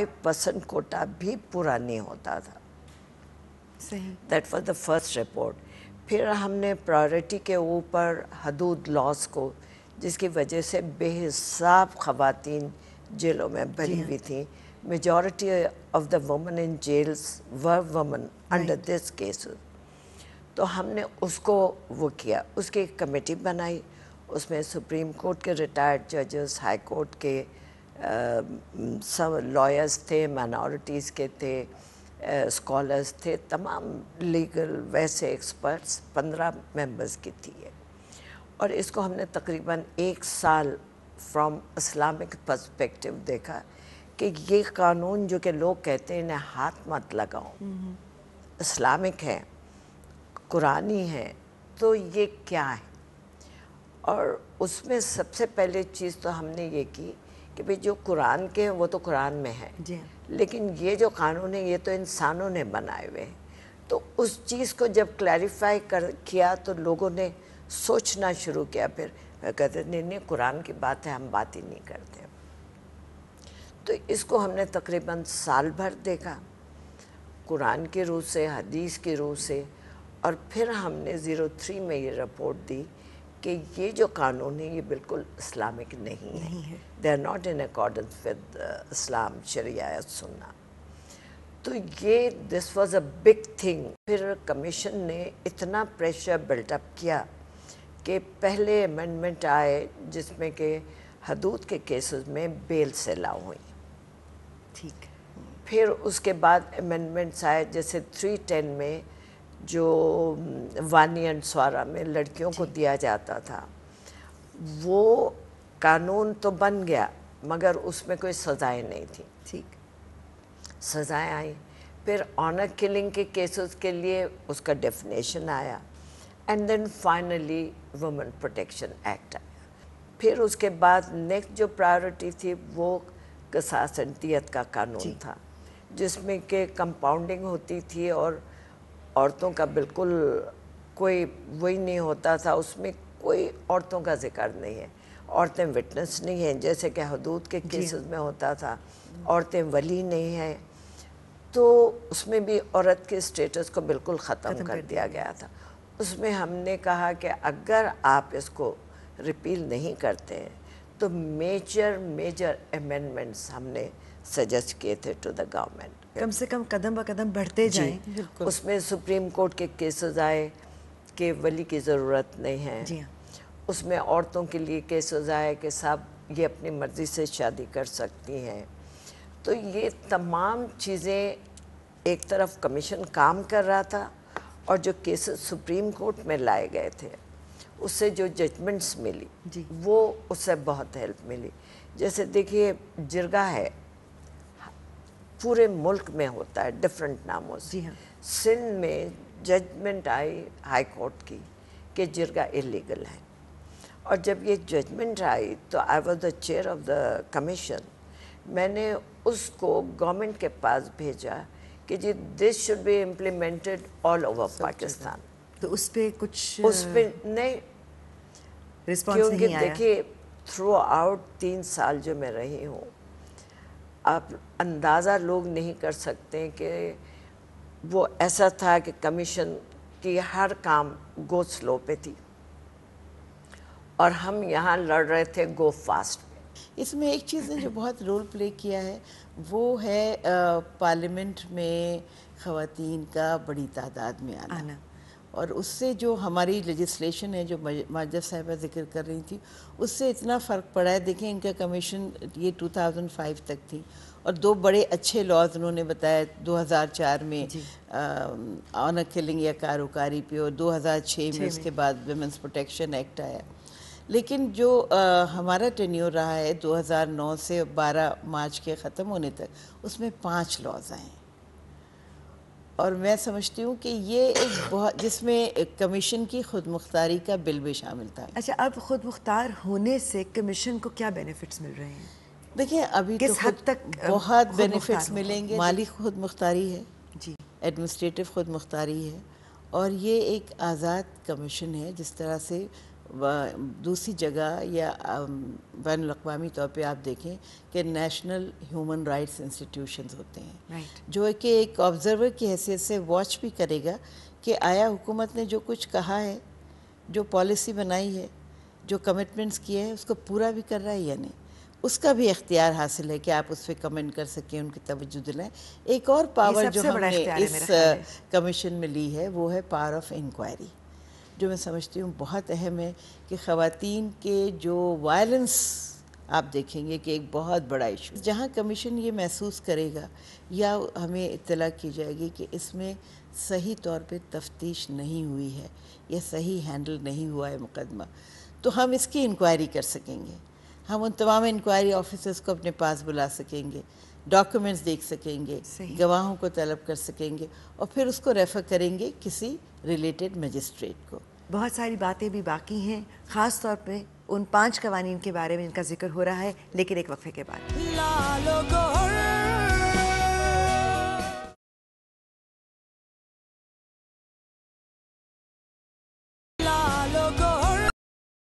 5% quota بھی پورا نہیں ہوتا تھا. صحیح. That was the first report. پھر ہم نے پرائورٹی کے اوپر حدود لاس کو، جس کی وجہ سے بے حساب خواتین جیلوں میں بھری ہوئی تھیں. Majority of the women in jails were women under this cases. تو ہم نے اس کو وہ کیا، اس کی ایک کمیٹی بنائی. اس میں سپریم کورٹ کے ریٹائرڈ ججز، ہائی کورٹ کے سب لائرز تھے، مائنورٹیز کے تھے، اسکالرز تھے، تمام لیگل ویسے ایکسپرٹس 15 ممبرز کی تھی ہے. اور اس کو ہم نے تقریباً 1 سال فرام اسلامک پرسپیکٹیو دیکھا کہ یہ قانون جو کہ لوگ کہتے ہیں انہیں ہاتھ مت لگاؤ، اسلامک ہے، قرآنی ہے، تو یہ کیا ہے. اور اس میں سب سے پہلے چیز تو ہم نے یہ کی کہ بھئی جو قرآن کے ہیں وہ تو قرآن میں ہے، لیکن یہ جو قانون ہے یہ تو انسانوں نے بنائے ہوئے ہیں. تو اس چیز کو جب کلیریفائی کیا تو لوگوں نے سوچنا شروع کیا. پھر کہتے نہیں نہیں قرآن کی بات ہے، ہم بات ہی نہیں کرتے. تو اس کو ہم نے تقریباً سال بھر دیکھا قرآن کی روح سے، حدیث کی روح سے. اور پھر ہم نے 03 میں یہ رپورٹ دی کہ یہ جو قانون ہے یہ بالکل اسلامک نہیں ہے. They are not in accordance with Islam, sharia sunnah. تو یہ this was a big thing. پھر کمیشن نے اتنا پریشر بلٹ اپ کیا کہ پہلے امینڈمنٹ آئے جس میں کہ حدود کے کیسز میں بیل سے لاؤ ہوئی. ٹھیک. پھر اس کے بعد امینڈمنٹس آئے جیسے 310 میں جو وانی اینڈ سوارا میں لڑکیوں کو دیا جاتا تھا، وہ قانون تو بن گیا مگر اس میں کوئی سزائیں نہیں تھیں. ٹھیک. سزائیں آئیں. پھر آنر کلنگ کے کیسز کے لیے اس کا ڈیفینیشن آیا. And then finally women protection act آیا. پھر اس کے بعد نیکسٹ جو پرائیورٹی تھی وہ قصاص دیت کا قانون تھا، جس میں کہ کمپاؤنڈنگ ہوتی تھی اور عورتوں کا بالکل کوئی وہی نہیں ہوتا تھا. اس میں کوئی عورتوں کا ذکر نہیں ہے. عورتیں وٹنس نہیں ہیں جیسے کہ حدود کے کیسز میں ہوتا تھا. عورتیں ولی نہیں ہیں. تو اس میں بھی عورت کے اسٹیٹس کو بالکل ختم کر دیا گیا تھا. اس میں ہم نے کہا کہ اگر آپ اس کو ریپیل نہیں کرتے ہیں تو میجر امینڈمنٹس ہم نے سجیسٹ کیے تھے ٹو دا گورنمنٹ. کم سے کم قدم بہ قدم بڑھتے جائیں. اس میں سپریم کورٹ کے کیسز آئے کہ ولی کی ضرورت نہیں ہے. اس میں عورتوں کے لیے کیسز آئے کہ صاحب یہ اپنی مرضی سے شادی کر سکتی ہیں. تو یہ تمام چیزیں ایک طرف کمیشن کام کر رہا تھا اور جو کیسز سپریم کورٹ میں لائے گئے تھے اس سے جو ججمنٹس ملی وہ اس سے بہت ہیلپ ملی. جیسے دیکھیے جرگہ ہے پورے ملک میں ہوتا ہے ڈفرینٹ ناموں سے. سندھ میں ججمنٹ آئی ہائی کورٹ کی کہ جرگہ اللیگل ہے. اور جب یہ ججمنٹ آئی تو I was the chair of the commission. میں نے اس کو گورنمنٹ کے پاس بھیجا کہ جی this should be implemented all over Pakistan. تو اس پہ کچھ اس پہ نہیں رسپانس نہیں آیا. کیونکہ دیکھیے تھرو آؤٹ 3 سال جو میں رہی ہوں آپ اندازہ لوگ نہیں کر سکتے کہ وہ ایسا تھا کہ کمیشن کی ہر کام گو سلو پہ تھی اور ہم یہاں لڑ رہے تھے گو فاسٹ. اس میں ایک چیز نے جو بہت رول پلے کیا ہے وہ ہے پارلیمنٹ میں خواتین کا بڑی تعداد میں آنا. اور اس سے جو ہماری لیجسلیشن ہے جو ماجد صاحبہ ذکر کر رہی تھی اس سے اتنا فرق پڑا ہے. دیکھیں ان کا کمیشن یہ 2005 تک تھی اور 2 بڑے اچھے لاز انہوں نے بتایا 2004 میں آنر کلنگ یا کاروکاری پہ اور 2006 میں اس کے بعد ویمنس پروٹیکشن ایکٹ آیا. لیکن جو ہمارا ٹینیور رہا ہے 2009 سے 12 مارچ کے ختم ہونے تک اس میں 5 لاز آئے ہیں. اور میں سمجھتی ہوں کہ یہ ایک بہت جس میں کمیشن کی خود مختاری کا بل بھی شامل تھا. اچھا اب خود مختار ہونے سے کمیشن کو کیا بینیفٹس مل رہے ہیں؟ دیکھیں ابھی تو کس حد تک بہت بینیفٹس ملیں گے. مالی خود مختاری ہے جی، ایڈمنسٹریٹو خود مختاری ہے اور یہ ایک آزاد کمیشن ہے. جس طرح سے دوسری جگہ یا بین الاقوامی طور پہ آپ دیکھیں کہ نیشنل ہیومن رائٹس انسٹیٹیوشنز ہوتے ہیں جو کہ ایک آبزرور کی حیثیت سے واچ بھی کرے گا کہ آیا حکومت نے جو کچھ کہا ہے، جو پالیسی بنائی ہے، جو کمٹمنٹس کیے ہیں، اس کو پورا بھی کر رہا ہے یا نہیں. اس کا بھی اختیار حاصل ہے کہ آپ اس پہ کمنٹ کر سکیں، ان کی توجہ دلائیں. ایک اور پاور جو ہم نے اس کمیشن میں لی ہے وہ ہے پاور آف انکوائری، جو میں سمجھتی ہوں بہت اہم ہے کہ خواتین کے جو وائلنس آپ دیکھیں گے کہ ایک بہت بڑا ایشو، جہاں کمیشن یہ محسوس کرے گا یا ہمیں اطلاع کی جائے گی کہ اس میں صحیح طور پہ تفتیش نہیں ہوئی ہے یا صحیح ہینڈل نہیں ہوا ہے مقدمہ، تو ہم اس کی انکوائری کر سکیں گے. ہم ان تمام انکوائری آفیسرز کو اپنے پاس بلا سکیں گے، ڈاکیومنٹس دیکھ سکیں گے، گواہوں کو طلب کر سکیں گے، اور پھر اس کو ریفر کریں گے کسی ریلیٹڈ مجسٹریٹ کو. بہت ساری باتیں بھی باقی ہیں، خاص طور پہ ان 5 قوانین کے بارے میں ان کا ذکر ہو رہا ہے، لیکن ایک وقفے کے بعد.